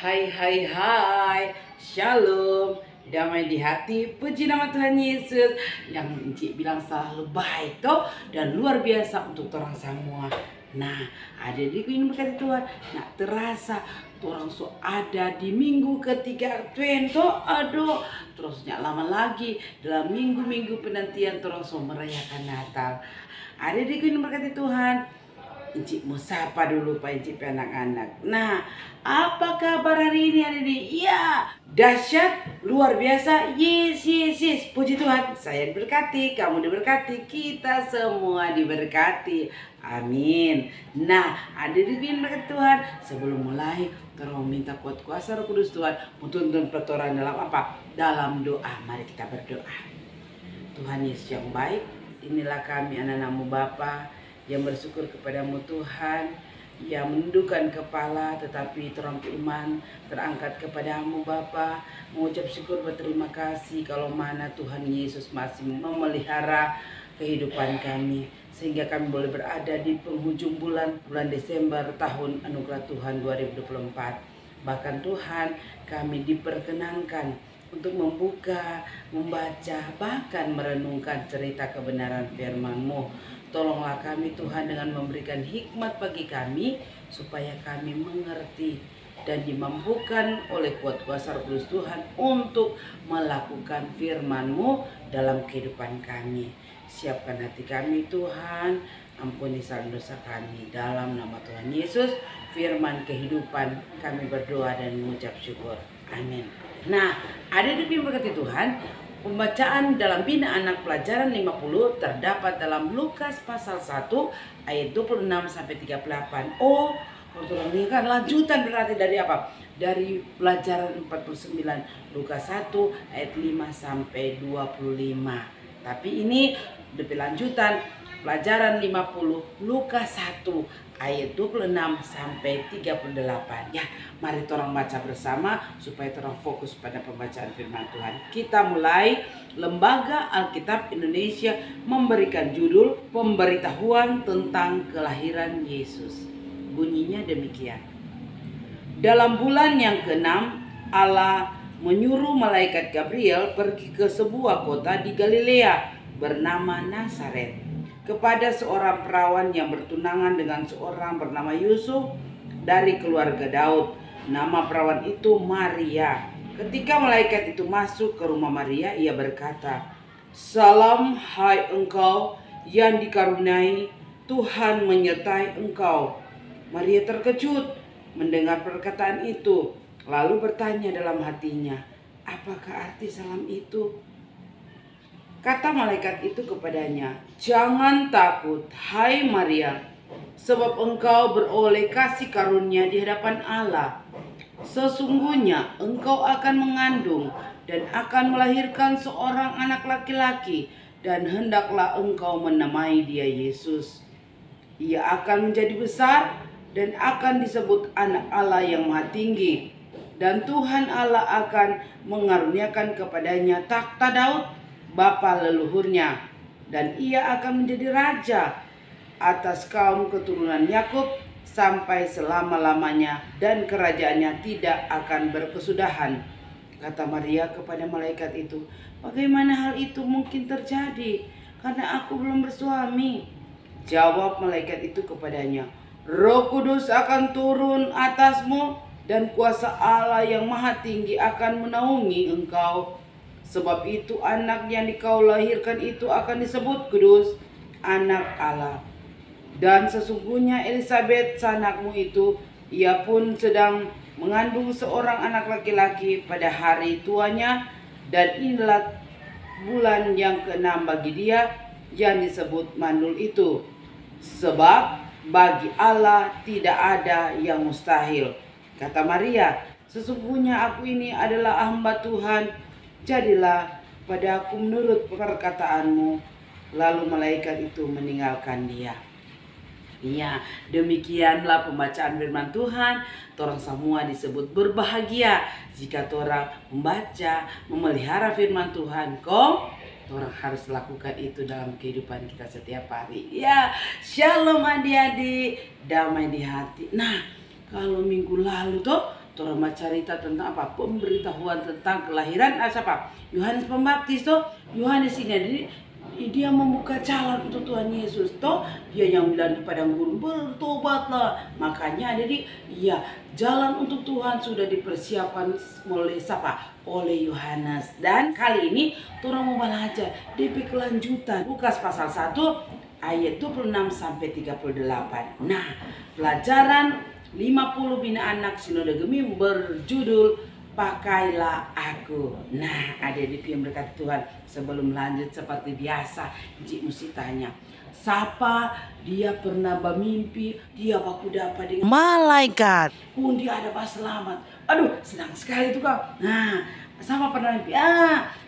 Hai hai hai, Shalom, damai di hati, puji nama Tuhan Yesus. Yang Encik bilang selalu baik toh dan luar biasa untuk orang semua. Nah, ada di ini berkati Tuhan. Nah, terasa orang so ada di minggu ketiga Advent toh, aduh, terusnya lama lagi dalam minggu-minggu penantian orang so merayakan Natal. Ada di ini berkati Tuhan. Encik mau sapa dulu Pak Encik anak-anak. Nah, apa kabar hari ini adik-adik? Ya, dahsyat, luar biasa. Yes, yes, yes. Puji Tuhan, saya diberkati, kamu diberkati, kita semua diberkati. Amin. Nah, adik-adik yang berkat Tuhan, sebelum mulai, tolong minta kuat kuasa Roh Kudus Tuhan, menuntun pertolongan dalam apa? Dalam doa. Mari kita berdoa. Tuhan Yesus yang baik, inilah kami anak-anakmu Bapa yang bersyukur kepadamu Tuhan, yang menundukkan kepala tetapi terang iman terangkat kepadamu Bapa, mengucap syukur berterima kasih kalau mana Tuhan Yesus masih memelihara kehidupan kami sehingga kami boleh berada di penghujung bulan Desember tahun anugerah Tuhan 2024. Bahkan Tuhan, kami diperkenankan untuk membuka, membaca, bahkan merenungkan cerita kebenaran firman-Mu. Tolonglah kami Tuhan dengan memberikan hikmat bagi kami supaya kami mengerti dan dimampukan oleh kuat kuasa Roh Kudus Tuhan untuk melakukan firman-Mu dalam kehidupan kami. Siapkan hati kami Tuhan, ampuni dosa kami dalam nama Tuhan Yesus, firman kehidupan kami berdoa dan mengucap syukur. Amin. Nah, ada di berkati Tuhan. Pembacaan dalam Bina Anak pelajaran 50 terdapat dalam Lukas pasal 1 ayat 26 sampai 38. Oh, ini kan lanjutan berarti dari apa? Dari pelajaran 49 Lukas 1 ayat 5 sampai 25. Tapi ini lebih lanjutan pelajaran 50 Lukas 1 ayat 26 sampai 38. Ya, mari orang baca bersama supaya orang fokus pada pembacaan firman Tuhan. Kita mulai. Lembaga Alkitab Indonesia memberikan judul pemberitahuan tentang kelahiran Yesus. Bunyinya demikian. Dalam bulan yang ke-6, Allah menyuruh malaikat Gabriel pergi ke sebuah kota di Galilea bernama Nazaret, kepada seorang perawan yang bertunangan dengan seorang bernama Yusuf dari keluarga Daud. Nama perawan itu Maria. Ketika malaikat itu masuk ke rumah Maria, ia berkata, "Salam hai engkau yang dikaruniai, Tuhan menyertai engkau." Maria terkejut mendengar perkataan itu, lalu bertanya dalam hatinya, "Apakah arti salam itu?" Kata malaikat itu kepadanya, "Jangan takut, hai Maria, sebab engkau beroleh kasih karunia di hadapan Allah. Sesungguhnya engkau akan mengandung dan akan melahirkan seorang anak laki-laki, dan hendaklah engkau menamai dia Yesus. Ia akan menjadi besar dan akan disebut anak Allah yang Maha Tinggi. Dan Tuhan Allah akan mengaruniakan kepadanya takhta Daud, bapa leluhurnya, dan ia akan menjadi raja atas kaum keturunan Yakub sampai selama-lamanya, dan kerajaannya tidak akan berkesudahan." Kata Maria kepada malaikat itu, "Bagaimana hal itu mungkin terjadi? Karena aku belum bersuami." Jawab malaikat itu kepadanya, "Roh Kudus akan turun atasmu, dan kuasa Allah yang Maha Tinggi akan menaungi engkau. Sebab itu anak yang kau lahirkan itu akan disebut kudus, anak Allah. Dan sesungguhnya Elisabet sanakmu itu, ia pun sedang mengandung seorang anak laki-laki pada hari tuanya, dan inilah bulan yang ke-6 bagi dia yang disebut mandul itu. Sebab bagi Allah tidak ada yang mustahil." Kata Maria, "Sesungguhnya aku ini adalah hamba Tuhan, jadilah padaku menurut perkataanmu." Lalu malaikat itu meninggalkan dia. Iya, demikianlah pembacaan firman Tuhan. Torang semua disebut berbahagia jika torang membaca, memelihara firman Tuhan. Torang harus lakukan itu dalam kehidupan kita setiap hari. Ya, shalom adik-adik, damai di hati. Nah, kalau minggu lalu tuh Torang cerita tentang apa? Pemberitahuan tentang kelahiran siapa? Yohanes Pembaptis toh. Yohanes ini jadi dia membuka jalan untuk Tuhan Yesus toh. Dia yang bilang di padang gurun, bertobatlah. Makanya jadi ya jalan untuk Tuhan sudah dipersiapkan oleh siapa? Oleh Yohanes. Dan kali ini torang mau belajar DP kelanjutan Lukas pasal 1 ayat 26 sampai 38. Nah, pelajaran 50 bina anak Sinode Gemi berjudul Pakailah Aku. Nah, adik-adik yang berkati Tuhan, sebelum lanjut seperti biasa, Cik mesti tanya, siapa dia pernah bermimpi dia baku dapat dengan malaikat pun dia ada pas selamat. Aduh, senang sekali itu kau. Nah, siapa pernah mimpi?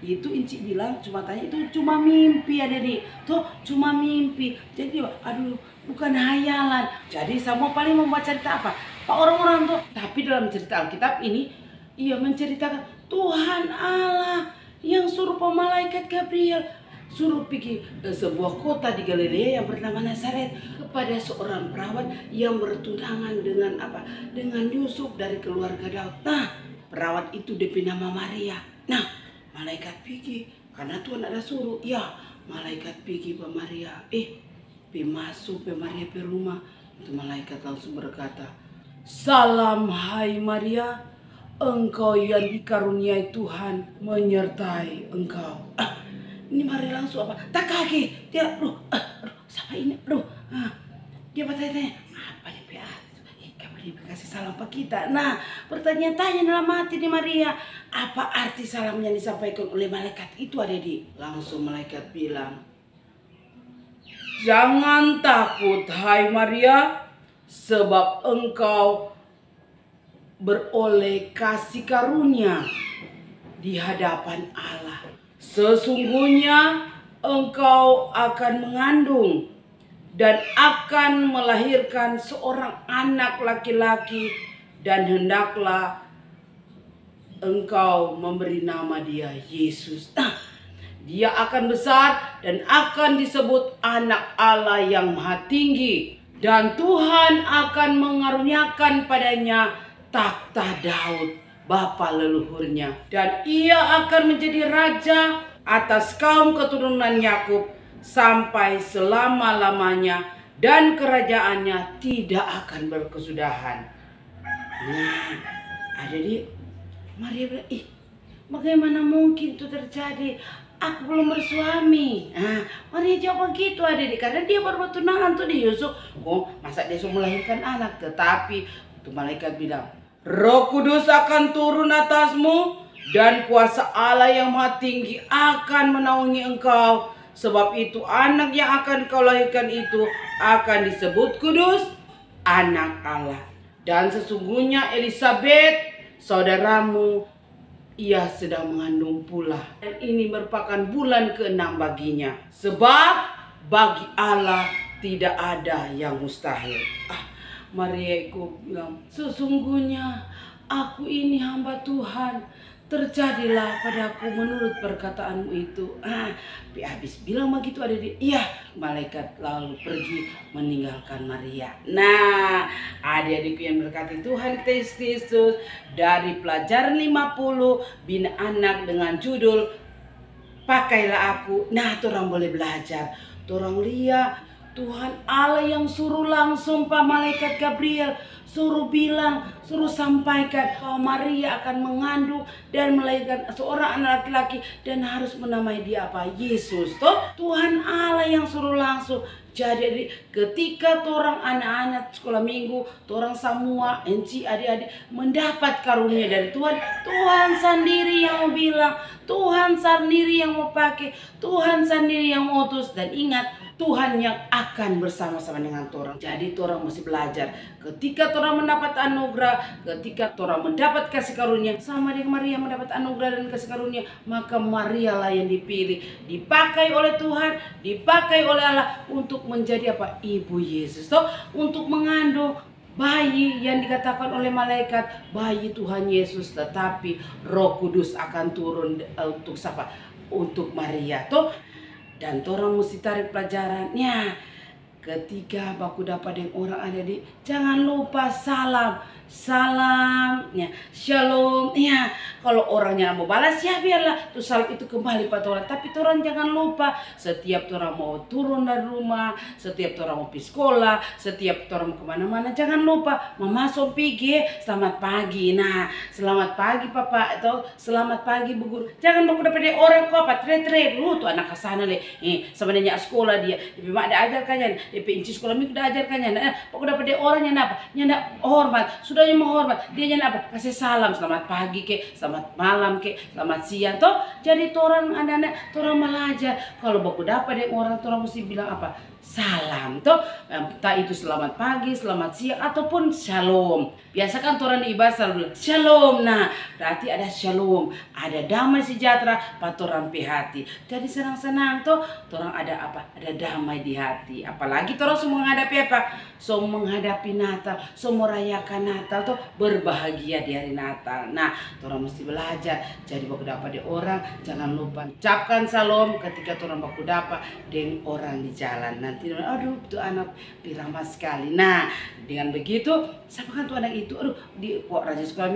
Itu Inci bilang cuma tanya itu cuma mimpi adik-adik. Tuh cuma mimpi. Jadi aduh bukan hayalan. Jadi semua paling membuat cerita apa? Pak orang-orang tuh. Tapi dalam cerita Alkitab ini ia menceritakan Tuhan Allah yang suruh pemalaikat Gabriel suruh pergi ke sebuah kota di Galilea yang bernama Nazaret kepada seorang perawan yang bertunangan dengan apa? Dengan Yusuf dari keluarga Daud. Nah, perawan itu DP nama Maria. Nah, malaikat pergi karena Tuhan ada suruh. Ya, malaikat pergi ke Maria. Pergi masuk ke Maria ke rumah. Itu malaikat langsung berkata, "Salam hai Maria, engkau yang dikaruniai Tuhan menyertai engkau." Ini Maria langsung apa? Tak kaget. Dia, siapa ini? Dia bertanya, apa dia? Dia kasih salam pak kita. Nah, pertanyaan-tanya dalam hati di Maria, apa arti salam yang disampaikan oleh malaikat itu adik-adik? Langsung malaikat bilang, "Jangan takut hai Maria, sebab engkau beroleh kasih karunia di hadapan Allah. Sesungguhnya engkau akan mengandung dan akan melahirkan seorang anak laki-laki dan hendaklah engkau memberi nama dia Yesus. Dia akan besar dan akan disebut anak Allah yang maha tinggi. Dan Tuhan akan mengaruniakan padanya takhta Daud, bapa leluhurnya. Dan ia akan menjadi raja atas kaum keturunan Yakub sampai selama-lamanya, dan kerajaannya tidak akan berkesudahan." Nah, ada di Maria bilang, bagaimana mungkin itu terjadi? Aku belum bersuami. Maria jawab begitu adik, karena dia baru bertunangan tuh di Yusuf. Masa dia sudah melahirkan anak? Tetapi itu malaikat bilang, "Roh Kudus akan turun atasmu dan kuasa Allah yang maha tinggi akan menaungi engkau. Sebab itu anak yang akan kau lahirkan itu akan disebut kudus, anak Allah. Dan sesungguhnya Elisabet, saudaramu, ia sedang mengandung pula. Dan ini merupakan bulan ke-6 baginya. Sebab bagi Allah tidak ada yang mustahil." Maria bilang, "Sesungguhnya aku ini hamba Tuhan. Terjadilah padaku menurut perkataanmu itu." Habis bilang begitu adik-adik. Iya, malaikat lalu pergi meninggalkan Maria. Nah, adik-adikku yang berkati Tuhan Kristus, dari pelajaran 50 bina anak dengan judul Pakailah Aku. Nah, orang boleh belajar. Orang lihat Tuhan Allah yang suruh langsung Pak malaikat Gabriel, suruh bilang, suruh sampaikan bahwa Maria akan mengandung dan melahirkan seorang anak laki-laki dan harus menamai dia apa? Yesus. Toh Tuhan Allah yang suruh langsung. Jadi ketika orang anak-anak sekolah minggu, orang semua enci adik-adik mendapat karunia dari Tuhan, Tuhan sendiri yang mau bilang, Tuhan sendiri yang mau pakai, Tuhan sendiri yang mau utus. Dan ingat, Tuhan yang akan bersama-sama dengan orang. Jadi orang mesti belajar. Ketika orang mendapat anugerah, ketika orang mendapat kasih karunia, sama dengan Maria mendapat anugerah dan kasih karunia, maka Maria lah yang dipilih, dipakai oleh Tuhan, dipakai oleh Allah untuk menjadi apa? Ibu Yesus. Toh, untuk mengandung bayi yang dikatakan oleh malaikat bayi Tuhan Yesus, tetapi Roh Kudus akan turun untuk siapa? Untuk Maria. Toh, dan orang mesti tarik pelajarannya. ketika baku dapat dengan orang ada di, jangan lupa salam. Salam ya, shalom ya. Kalau orangnya mau balas ya biarlah tuh salam itu kembali pada orang. Tapi orang jangan lupa setiap orang mau turun dari rumah, setiap orang mau pergi sekolah, setiap orang mau kemana-mana, jangan lupa mama so pergi selamat pagi. Nah, selamat pagi papa atau selamat pagi bu guru. Jangan baku dapat orang kok apa tre lu tuh anak kesana le. Sebenarnya sekolah dia, tapi mak ada ajarkannya, tapi inci sekolah minggu udah ajarkannya. Nah, baku dapat orang yang apa? Yang hormat. Sudah yang menghormat dia jangan apa kasih salam selamat pagi ke selamat malam ke selamat siang toh. Jadi orang anak-anak orang belajar kalau baku dapat dengan orang orang mesti bilang apa salam toh, entah itu selamat pagi selamat siang ataupun shalom. Biasa kan orang di ibadah selalu shalom. Nah berarti ada shalom, ada damai sejahtera patoran hati. Jadi senang-senang toh orang ada apa ada damai di hati. Apalagi orang semua menghadapi apa so menghadapi Natal, so merayakan Natal tuh berbahagia di hari Natal. Nah, orang mesti belajar. Jadi baku dapat di orang, jangan lupa ucapkan salam ketika orang baku dapat dengan orang di jalan. Nanti aduh tuh anak pirama sekali. Nah, dengan begitu sama kan tuh anak itu, aduh di kok raja sekolah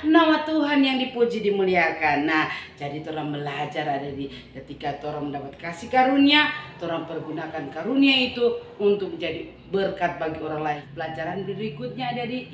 nama Tuhan yang dipuji dimuliakan. Nah, jadi orang belajar ada di ketika orang mendapat kasih karunia, orang pergunakan karunia itu untuk menjadi berkat bagi orang lain. Pelajaran berikutnya ada di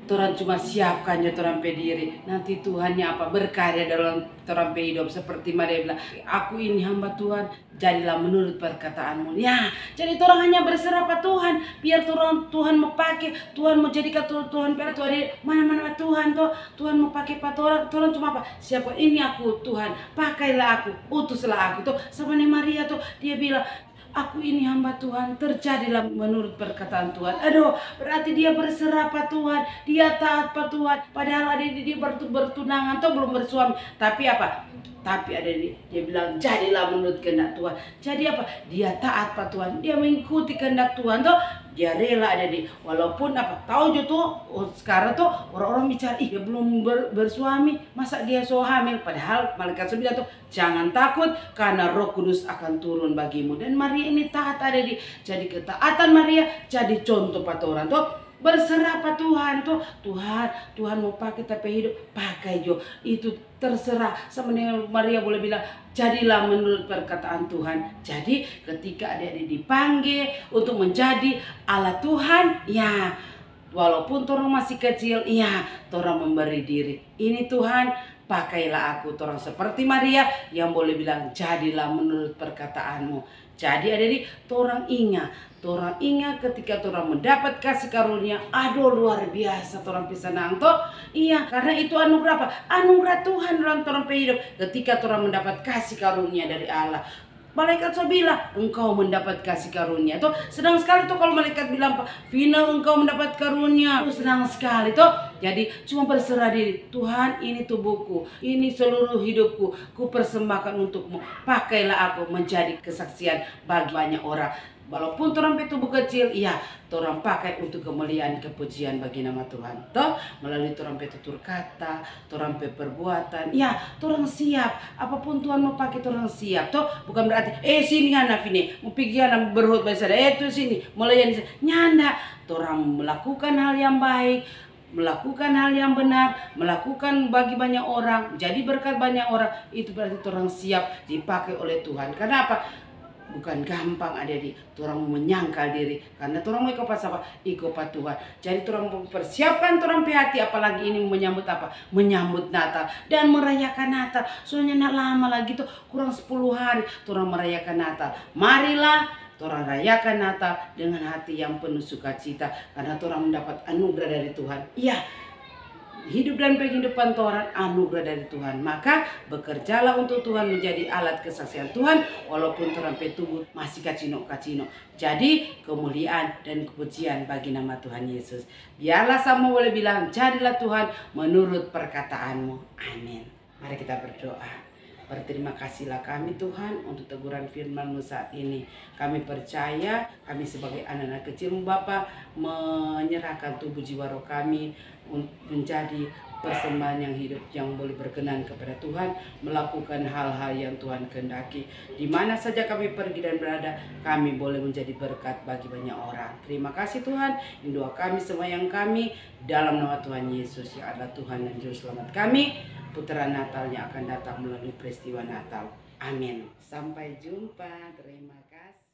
orang cuma siapkannya orang diri. Nanti Tuhannya apa berkarya dalam orang hidup seperti Maria bilang, aku ini hamba Tuhan, jadilah menurut perkataanmu. Ya, jadi orang hanya berserah pada Tuhan, biar Tuhan mau pakai, Tuhan mau jadikan Tuhan pada Tuhan mana-mana Tuhan toh, Tuhan mau pakai pada orang cuma apa? Siapa ini aku Tuhan, pakailah aku, utuslah aku toh. Sama Maria tuh dia bilang, aku ini hamba Tuhan, terjadilah menurut perkataan Tuhan. Aduh, berarti dia berserah pada Tuhan, dia taat pada Tuhan. Padahal ada dia bertunangan atau belum bersuami. Tapi apa? Tapi ada dia bilang jadilah menurut kehendak Tuhan. Jadi apa? Dia taat pada Tuhan, dia mengikuti kehendak Tuhan tuh. Dia rela ada di walaupun apa tahu jo tuh sekarang tuh orang-orang bicara dia belum bersuami masa dia so hamil, padahal malaikat bilang tuh jangan takut karena Roh Kudus akan turun bagimu. Dan Maria ini taat ada di, jadi ketaatan Maria jadi contoh pada orang tuh berserah pada Tuhan tuh. Tuhan mau pakai tapi hidup pakai jo itu terserah. Sama dengan Maria boleh bilang jadilah menurut perkataan Tuhan. Jadi ketika adik-adik dipanggil untuk menjadi alat Tuhan, ya walaupun orang masih kecil, ya orang memberi diri. Ini Tuhan pakailah aku. Orang seperti Maria yang boleh bilang jadilah menurut perkataanmu. Jadi adik-adik orang ingat ketika orang mendapat kasih karunia, aduh luar biasa orang bisa senang toh. Iya, karena itu anugerah apa? Anugerah Tuhan dalam orang hidup. Ketika orang mendapat kasih karunia dari Allah, malaikat so bilang engkau mendapat kasih karunia tuh. Senang sekali tuh kalau malaikat bilang Vina engkau mendapat karunia, senang sekali tuh. Jadi cuma berserah diri, Tuhan ini tubuhku, ini seluruh hidupku, ku persembahkan untukmu, pakailah aku menjadi kesaksian bagi banyak orang. Walaupun trompet tubuh kecil, iya, orang pakai untuk kemuliaan kepujian bagi nama Tuhan. Toh melalui trompet tutur kata, trompet perbuatan, ya, orang siap. Apapun Tuhan mau pakai, orang siap. Toh bukan berarti, sini anak ini, mau pergi anak berhut bahasa, itu sini, melayani. Nyanda, orang melakukan hal yang baik, melakukan hal yang benar, melakukan bagi banyak orang, jadi berkat banyak orang, itu berarti orang siap dipakai oleh Tuhan. Karena apa? Bukan gampang ada di orang menyangkal diri, karena orang mau ikut apa? Ikut Tuhan. Jadi orang mempersiapkan orang hati, apalagi ini menyambut apa? Menyambut Natal dan merayakan Natal. Soalnya nak lama lagi tuh kurang 10 hari orang merayakan Natal. Marilah orang rayakan Natal dengan hati yang penuh sukacita, karena orang mendapat anugerah dari Tuhan. Iya, hidup dan kehidupan Tuhan anugerah dari Tuhan. Maka bekerjalah untuk Tuhan, menjadi alat kesaksian Tuhan walaupun trompet tubuh masih kacino. Jadi kemuliaan dan kepujian bagi nama Tuhan Yesus. Biarlah sama boleh bilang jadilah Tuhan menurut perkataanmu. Amin. Mari kita berdoa. Berterima kasihlah kami Tuhan untuk teguran firman-Mu saat ini. Kami percaya kami sebagai anak-anak kecil Bapa menyerahkan tubuh jiwa roh kami menjadi persembahan yang hidup yang boleh berkenan kepada Tuhan, melakukan hal-hal yang Tuhan kehendaki. Di mana saja kami pergi dan berada, kami boleh menjadi berkat bagi banyak orang. Terima kasih Tuhan. Ini doa kami sembahyang kami dalam nama Tuhan Yesus yang adalah Tuhan dan Juru Selamat kami. Putra Natal yang akan datang melalui peristiwa Natal. Amin. Sampai jumpa. Terima kasih.